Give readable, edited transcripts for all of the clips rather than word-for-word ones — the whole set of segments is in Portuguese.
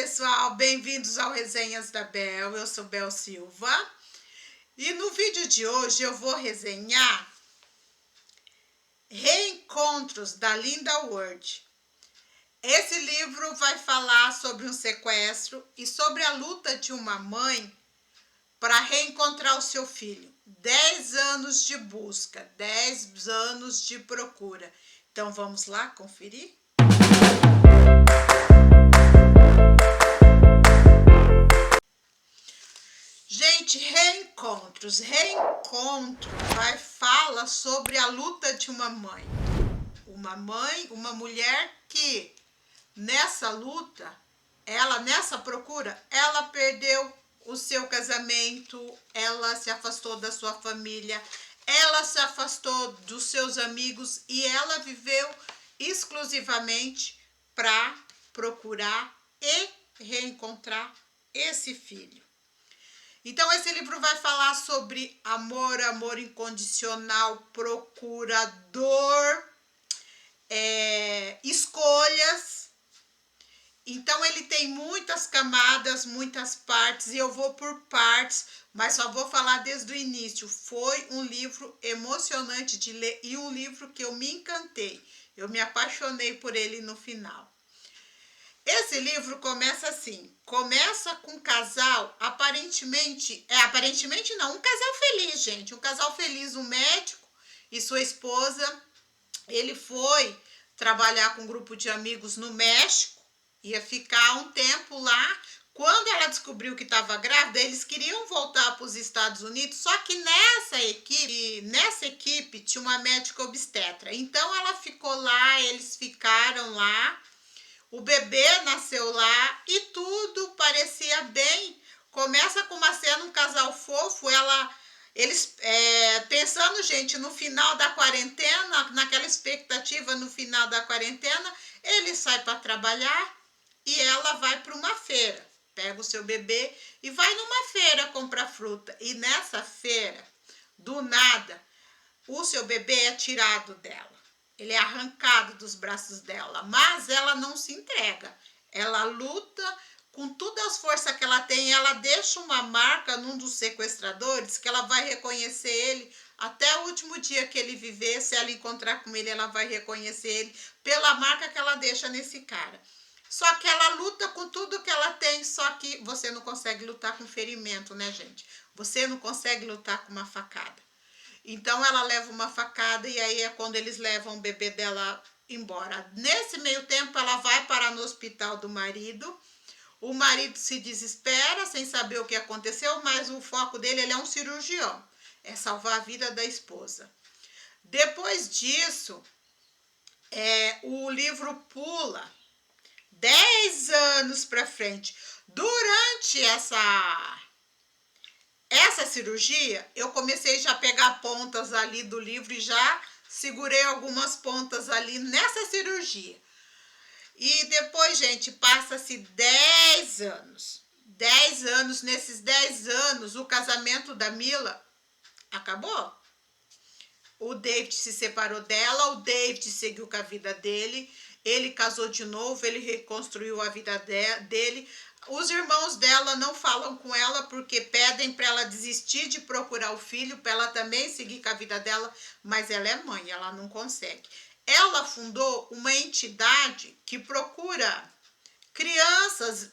pessoal, bem-vindos ao Resenhas da Bel, eu sou Bel Silva e no vídeo de hoje eu vou resenhar Reencontros, da Linda Ward. Esse livro vai falar sobre um sequestro e sobre a luta de uma mãe para reencontrar o seu filho. 10 anos de busca, 10 anos de procura. Então vamos lá conferir? Gente, Reencontros fala sobre a luta de uma mãe. Uma mulher que nessa luta, nessa procura, ela perdeu o seu casamento, ela se afastou da sua família, ela se afastou dos seus amigos e ela viveu exclusivamente para procurar e reencontrar esse filho. Então, esse livro vai falar sobre amor, amor incondicional, procura, dor, escolhas. Então, ele tem muitas camadas, muitas partes, e eu vou por partes, mas só vou falar desde o início. Foi um livro emocionante de ler e um livro que eu me encantei. Eu me apaixonei por ele no final. Esse livro começa assim, começa com um casal, aparentemente não, um casal feliz, gente, um casal feliz, um médico e sua esposa. Ele foi trabalhar com um grupo de amigos no México, ia ficar um tempo lá. Quando ela descobriu que estava grávida, eles queriam voltar para os Estados Unidos, só que nessa equipe tinha uma médica obstetra. Então ela ficou lá, eles ficaram lá. O bebê nasceu lá e tudo parecia bem. Começa com uma cena, um casal fofo, eles pensando, gente, no final da quarentena, naquela expectativa no final da quarentena, ele sai para trabalhar e ela vai para uma feira. Pega o seu bebê e vai numa feira comprar fruta. E nessa feira, do nada, o seu bebê é tirado dela. Ele é arrancado dos braços dela, mas ela não se entrega. Ela luta com todas as forças que ela tem. Ela deixa uma marca num dos sequestradores que ela vai reconhecer ele até o último dia que ele viver. Se ela encontrar com ele, ela vai reconhecer ele pela marca que ela deixa nesse cara. Só que ela luta com tudo que ela tem, só que você não consegue lutar com ferimento, né, gente? Você não consegue lutar com uma facada. Então, ela leva uma facada e aí é quando eles levam o bebê dela embora. Nesse meio tempo, ela vai parar no hospital do marido. O marido se desespera sem saber o que aconteceu, mas o foco dele, ele é um cirurgião. É salvar a vida da esposa. Depois disso, o livro pula 10 anos para frente. Durante essa cirurgia, eu comecei já a pegar pontas ali do livro e já segurei algumas pontas ali nessa cirurgia. E depois, gente, passa-se 10 anos. 10 anos, nesses 10 anos, o casamento da Mila acabou. O David se separou dela, o David seguiu com a vida dele, ele casou de novo, ele reconstruiu a vida dele. Os irmãos dela não falam com ela porque pedem para ela desistir de procurar o filho, para ela também seguir com a vida dela, mas ela é mãe, ela não consegue. Ela fundou uma entidade que procura crianças,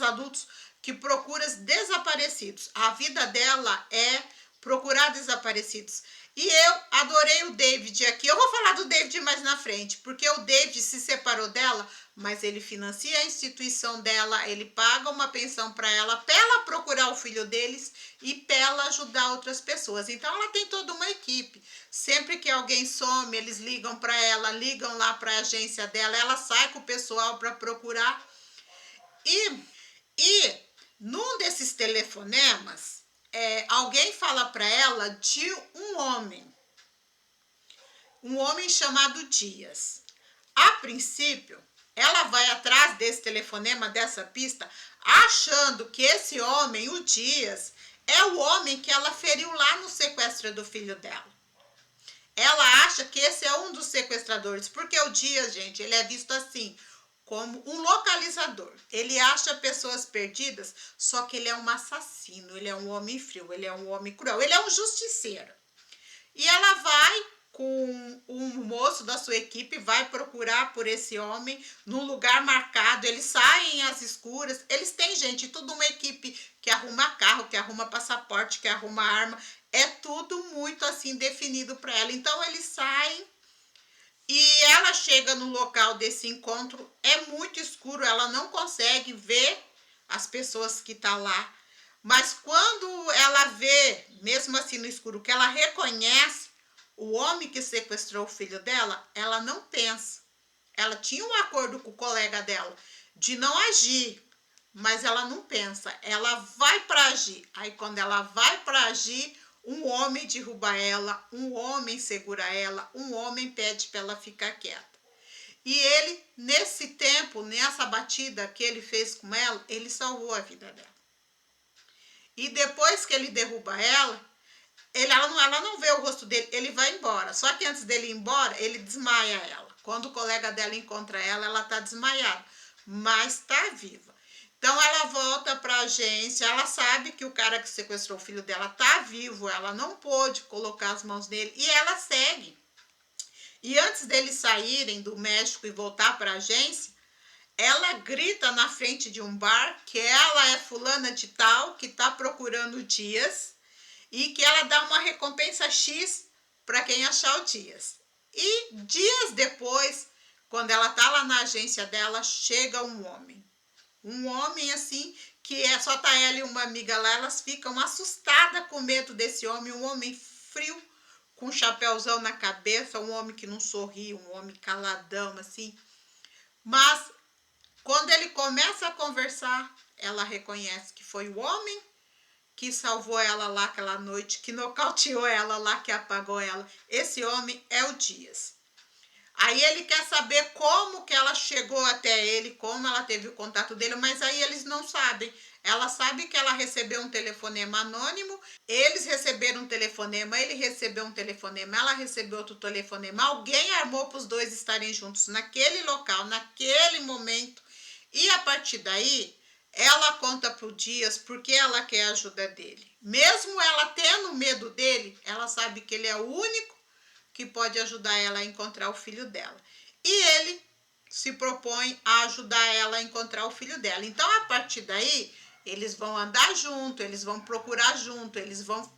adultos, que procura desaparecidos. A vida dela é procurar desaparecidos. E eu adorei o David aqui. Eu vou falar do David mais na frente, porque o David se separou dela, mas ele financia a instituição dela, ele paga uma pensão para ela procurar o filho deles e para ela ajudar outras pessoas. Então, ela tem toda uma equipe. Sempre que alguém some, eles ligam para ela, ligam lá para a agência dela, ela sai com o pessoal para procurar. E num desses telefonemas, alguém fala para ela de um homem chamado Dias. A princípio, ela vai atrás desse telefonema, dessa pista, achando que esse homem, o Dias, é o homem que ela feriu lá no sequestro do filho dela. Ela acha que esse é um dos sequestradores, porque o Dias, gente, ele é visto assim, como um localizador. Ele acha pessoas perdidas, só que ele é um assassino, ele é um homem frio, ele é um homem cruel, ele é um justiceiro. E ela vai com um moço da sua equipe, vai procurar por esse homem num lugar marcado. Eles saem às escuras. Eles têm gente, tudo uma equipe que arruma carro, que arruma passaporte, que arruma arma. É tudo muito assim definido para ela. Então eles saem e ela chega no local desse encontro. É muito escuro, ela não consegue ver as pessoas que estão lá. Mas quando ela vê, mesmo assim no escuro, que ela reconhece o homem que sequestrou o filho dela, ela não pensa. Ela tinha um acordo com o colega dela de não agir, mas ela não pensa. Ela vai para agir. Aí quando ela vai para agir, um homem derruba ela, um homem segura ela, um homem pede para ela ficar quieta. E ele, nesse tempo, nessa batida que ele fez com ela, ele salvou a vida dela. E depois que ele derruba ela não vê o rosto dele, ele vai embora. Só que antes dele ir embora, ele desmaia ela. Quando o colega dela encontra ela está desmaiada, mas está viva. Então ela volta para a agência, ela sabe que o cara que sequestrou o filho dela está vivo, ela não pôde colocar as mãos nele e ela segue. E antes deles saírem do México e voltar para a agência, ela grita na frente de um bar que ela é fulana de tal, que está procurando o Dias e que ela dá uma recompensa X para quem achar o Dias. E dias depois, quando ela está lá na agência dela, chega um homem. Um homem assim, que só tá ela e uma amiga lá, elas ficam assustadas com medo desse homem, um homem frio, com um chapéuzão na cabeça, um homem que não sorri, um homem caladão assim. Mas quando ele começa a conversar, ela reconhece que foi o homem que salvou ela lá aquela noite, que nocauteou ela lá, que apagou ela. Esse homem é o Dias. Aí ele quer saber como que ela chegou até ele, como ela teve o contato dele, mas aí eles não sabem. Ela sabe que ela recebeu um telefonema anônimo, eles receberam um telefonema, ele recebeu um telefonema, ela recebeu outro telefonema. Alguém armou para os dois estarem juntos naquele local, naquele momento. E a partir daí, ela conta para o Dias porque ela quer a ajuda dele. Mesmo ela tendo medo dele, ela sabe que ele é o único que pode ajudar ela a encontrar o filho dela. E ele se propõe a ajudar ela a encontrar o filho dela. Então, a partir daí, eles vão andar junto, eles vão procurar junto, eles vão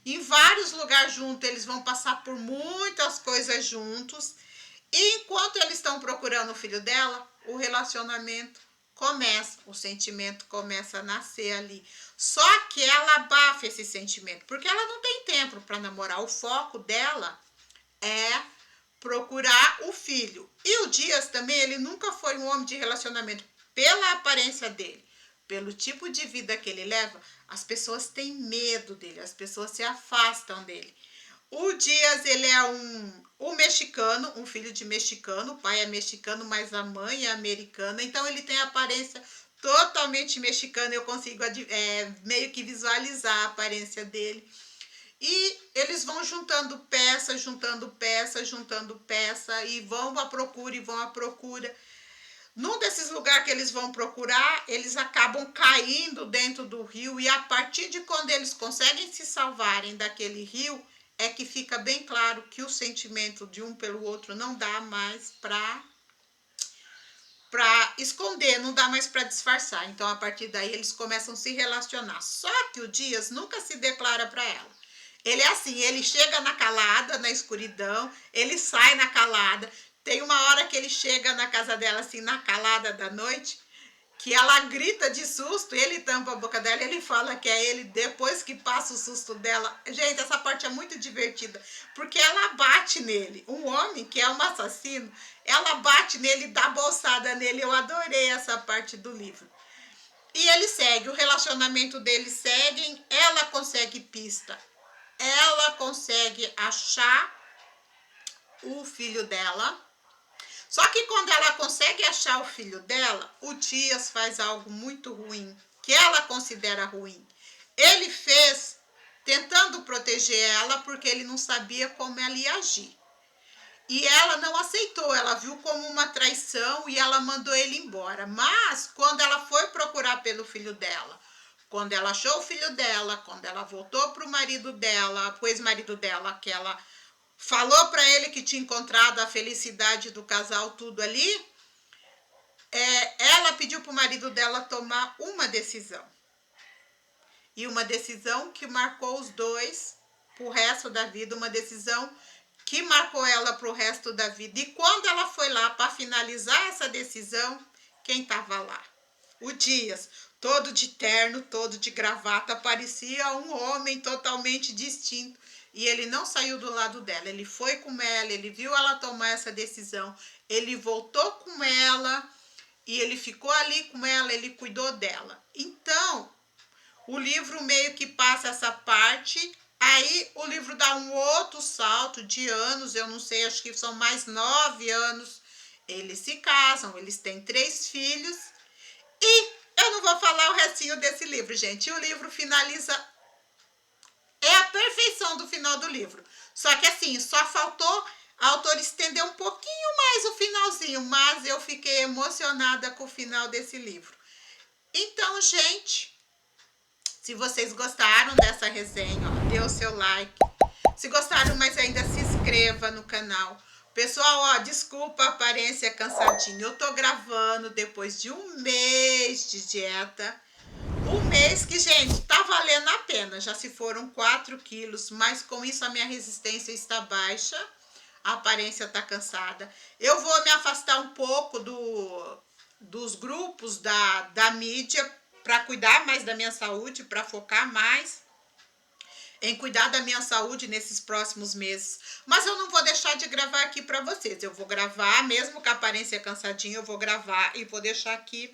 em vários lugares juntos, eles vão passar por muitas coisas juntos. E enquanto eles estão procurando o filho dela, o relacionamento começa, o sentimento começa a nascer ali. Só que ela abafa esse sentimento, porque ela não tem tempo para namorar. O foco dela é procurar o filho. E o Dias também, ele nunca foi um homem de relacionamento. Pela aparência dele, pelo tipo de vida que ele leva, as pessoas têm medo dele, as pessoas se afastam dele. O Dias, ele é um mexicano, um filho de mexicano, o pai é mexicano, mas a mãe é americana, então ele tem a aparência totalmente mexicana, eu consigo meio que visualizar a aparência dele. E eles vão juntando peça, juntando peça, juntando peça, e vão à procura, e vão à procura. Num desses lugares que eles vão procurar, eles acabam caindo dentro do rio, e a partir de quando eles conseguem se salvarem daquele rio, é que fica bem claro que o sentimento de um pelo outro não dá mais para esconder, não dá mais para disfarçar. Então, a partir daí, eles começam a se relacionar. Só que o Dias nunca se declara para ela. Ele é assim, ele chega na calada, na escuridão, ele sai na calada. Tem uma hora que ele chega na casa dela, assim, na calada da noite, que ela grita de susto, ele tampa a boca dela e ele fala que é ele depois que passa o susto dela. Gente, essa parte é muito divertida, porque ela bate nele. Um homem que é um assassino, ela bate nele, dá bolsada nele. Eu adorei essa parte do livro. E ele segue, o relacionamento deles segue, ela consegue pista. Ela consegue achar o filho dela. Só que quando ela consegue achar o filho dela, o Dias faz algo muito ruim, que ela considera ruim. Ele fez tentando proteger ela porque ele não sabia como ela ia agir. E ela não aceitou, ela viu como uma traição e ela mandou ele embora. Mas quando ela foi procurar pelo filho dela, quando ela achou o filho dela, quando ela voltou para o marido dela, pro ex-marido dela, que ela falou para ele que tinha encontrado a felicidade do casal, tudo ali, ela pediu para o marido dela tomar uma decisão. E uma decisão que marcou os dois pro resto da vida, uma decisão que marcou ela pro resto da vida. E quando ela foi lá para finalizar essa decisão, quem estava lá? O Dias, todo de terno, todo de gravata, parecia um homem totalmente distinto. E ele não saiu do lado dela, ele foi com ela, ele viu ela tomar essa decisão, ele voltou com ela e ele ficou ali com ela, ele cuidou dela. Então, o livro meio que passa essa parte, aí o livro dá um outro salto de anos, eu não sei, acho que são mais 9 anos. Eles se casam, eles têm 3 filhos e eu não vou falar o restinho desse livro, gente. O livro finaliza, é a perfeição do final do livro. Só que assim, só faltou a autora estender um pouquinho mais o finalzinho, mas eu fiquei emocionada com o final desse livro. Então, gente, se vocês gostaram dessa resenha, ó, dê o seu like. Se gostaram, mas ainda se inscreva no canal. Pessoal, ó, desculpa a aparência cansadinha. Eu tô gravando depois de um mês de dieta. Um mês que, gente, tá valendo a pena. Já se foram 4 quilos, mas com isso a minha resistência está baixa. A aparência tá cansada. Eu vou me afastar um pouco dos grupos da mídia para cuidar mais da minha saúde, para focar mais em cuidar da minha saúde nesses próximos meses. Mas eu não vou deixar de gravar aqui para vocês. Eu vou gravar, mesmo com a aparência cansadinha, eu vou gravar e vou deixar aqui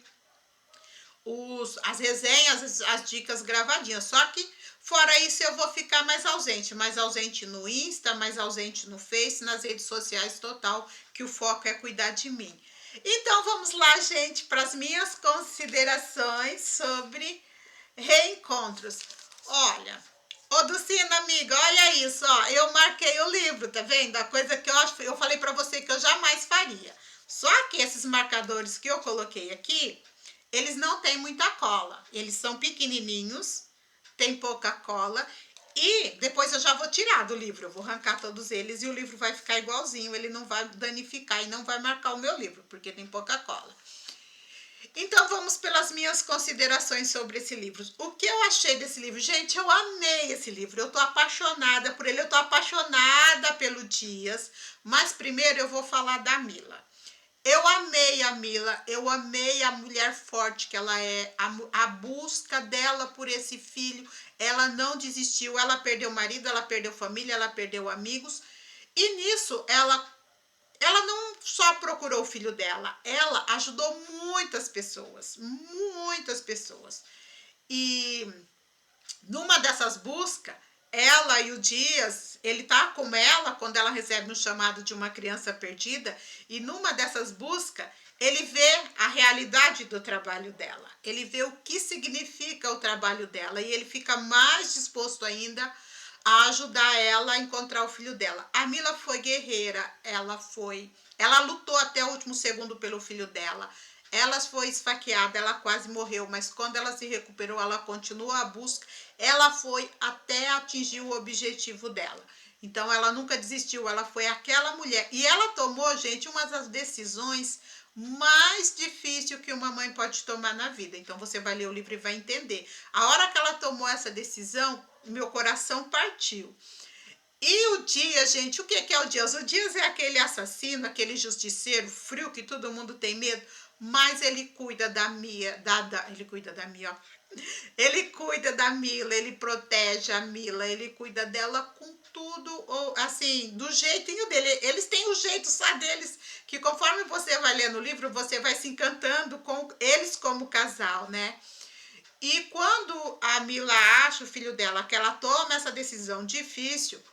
as resenhas, as dicas gravadinhas. Só que, fora isso, eu vou ficar mais ausente no Insta, mais ausente no Face, nas redes sociais total, que o foco é cuidar de mim. Então, vamos lá, gente, para as minhas considerações sobre reencontros. Olha, ô Dulcina, amiga, olha isso, ó, eu marquei o livro, tá vendo? A coisa que eu falei para você que eu jamais faria. Só que esses marcadores que eu coloquei aqui, eles não têm muita cola. Eles são pequenininhos, tem pouca cola. E depois eu já vou tirar do livro, eu vou arrancar todos eles e o livro vai ficar igualzinho, ele não vai danificar e não vai marcar o meu livro, porque tem pouca cola. Então vamos pelas minhas considerações sobre esse livro. O que eu achei desse livro? Gente, eu amei esse livro, eu tô apaixonada por ele, eu tô apaixonada pelo Dias, mas primeiro eu vou falar da Mila. Eu amei a Mila, eu amei a mulher forte que ela é, a busca dela por esse filho, ela não desistiu, ela perdeu o marido, ela perdeu família, ela perdeu amigos, e nisso ela não só procurou o filho dela, ela ajudou muitas pessoas, muitas pessoas. E numa dessas buscas, ela e o Dias, ele tá com ela quando ela recebe um chamado de uma criança perdida, e numa dessas buscas, ele vê a realidade do trabalho dela, ele vê o que significa o trabalho dela, e ele fica mais disposto ainda a ajudar ela a encontrar o filho dela. A Mila foi guerreira, ela lutou até o último segundo pelo filho dela. Ela foi esfaqueada, ela quase morreu, mas quando ela se recuperou, ela continuou a busca, ela foi até atingir o objetivo dela. Então, ela nunca desistiu, ela foi aquela mulher. E ela tomou, gente, uma das decisões mais difíceis que uma mãe pode tomar na vida. Então, você vai ler o livro e vai entender. A hora que ela tomou essa decisão, meu coração partiu. E o Dias, gente, o que é o Dias? O Dias é aquele assassino, aquele justiceiro frio que todo mundo tem medo, mas ele cuida da Mia, ele cuida da Mia, ó. Ele cuida da Mila, ele protege a Mila, ele cuida dela com tudo, ou assim, do jeitinho dele. Eles têm o jeito só deles, que conforme você vai lendo o livro, você vai se encantando com eles como casal, né? E quando a Mila acha o filho dela, que ela toma essa decisão difícil,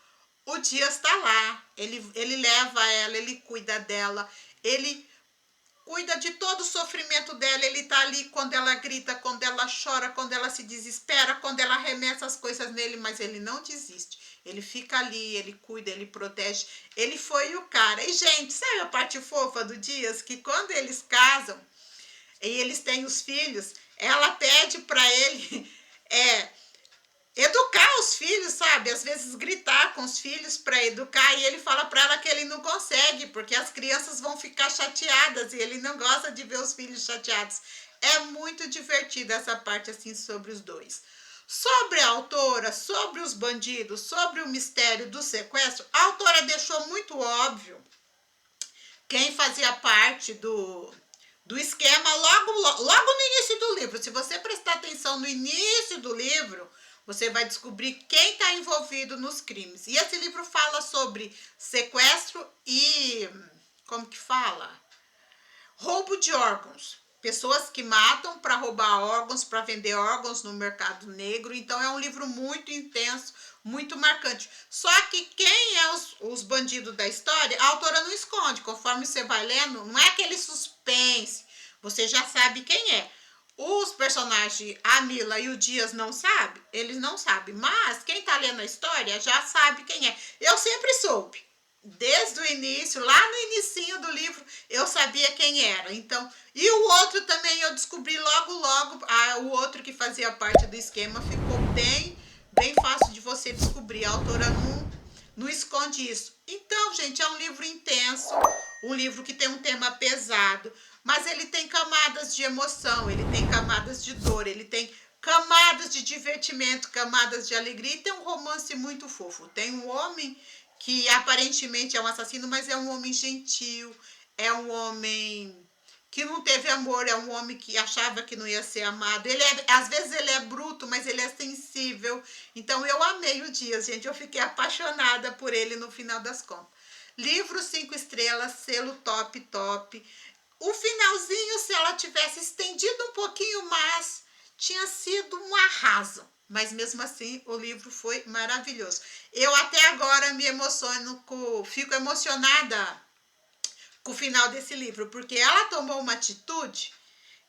o Dias está lá, ele leva ela, ele cuida dela, ele cuida de todo o sofrimento dela, ele tá ali quando ela grita, quando ela chora, quando ela se desespera, quando ela arremessa as coisas nele, mas ele não desiste. Ele fica ali, ele cuida, ele protege. Ele foi o cara. E, gente, sabe a parte fofa do Dias? Que quando eles casam e eles têm os filhos, ela pede para ele educar os filhos, sabe? Às vezes gritar com os filhos para educar, e ele fala para ela que ele não consegue, porque as crianças vão ficar chateadas e ele não gosta de ver os filhos chateados. É muito divertida essa parte assim sobre os dois. Sobre a autora, sobre os bandidos, sobre o mistério do sequestro, a autora deixou muito óbvio quem fazia parte do esquema logo no início do livro. Se você prestar atenção no início do livro, você vai descobrir quem está envolvido nos crimes. E esse livro fala sobre sequestro e, como que fala? Roubo de órgãos. Pessoas que matam para roubar órgãos, para vender órgãos no mercado negro. Então é um livro muito intenso, muito marcante. Só que quem é os bandidos da história, a autora não esconde. Conforme você vai lendo, não é aquele suspense. Você já sabe quem é. Os personagens, a Mila e o Dias não sabem, eles não sabem. Mas quem tá lendo a história já sabe quem é. Eu sempre soube. Desde o início, lá no inicinho do livro, eu sabia quem era. Então, e o outro também eu descobri logo, o outro que fazia parte do esquema ficou bem fácil de você descobrir. A autora não esconde isso. Então, gente, é um livro intenso, um livro que tem um tema pesado, mas ele tem camadas de emoção, ele tem camadas de dor, ele tem camadas de divertimento, camadas de alegria, e tem um romance muito fofo. Tem um homem que aparentemente é um assassino, mas é um homem gentil, é um homem que não teve amor, é um homem que achava que não ia ser amado. Às vezes ele é bruto, mas ele é sensível. Então eu amei o Dias, gente, eu fiquei apaixonada por ele no final das contas. Livro 5 estrelas, selo top. O finalzinho, se ela tivesse estendido um pouquinho mais, tinha sido um arraso. Mas mesmo assim, o livro foi maravilhoso. Eu até agora me emociono, fico emocionada com o final desse livro, porque ela tomou uma atitude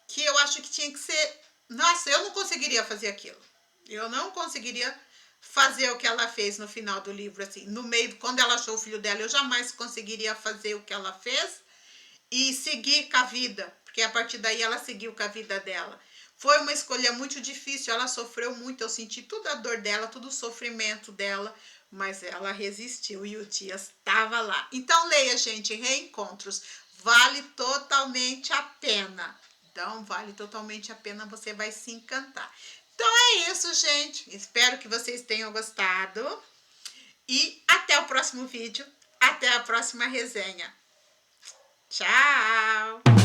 que eu acho que tinha que ser... Nossa, eu não conseguiria fazer aquilo. Eu não conseguiria fazer o que ela fez no final do livro, assim. No meio, quando ela achou o filho dela, eu jamais conseguiria fazer o que ela fez e seguir com a vida, porque a partir daí ela seguiu com a vida dela. Foi uma escolha muito difícil, ela sofreu muito, eu senti toda a dor dela, todo o sofrimento dela, mas ela resistiu e o Dias estava lá. Então leia, gente, Reencontros, vale totalmente a pena. Então vale totalmente a pena, você vai se encantar. Então é isso, gente, espero que vocês tenham gostado e até o próximo vídeo, até a próxima resenha. Tchau!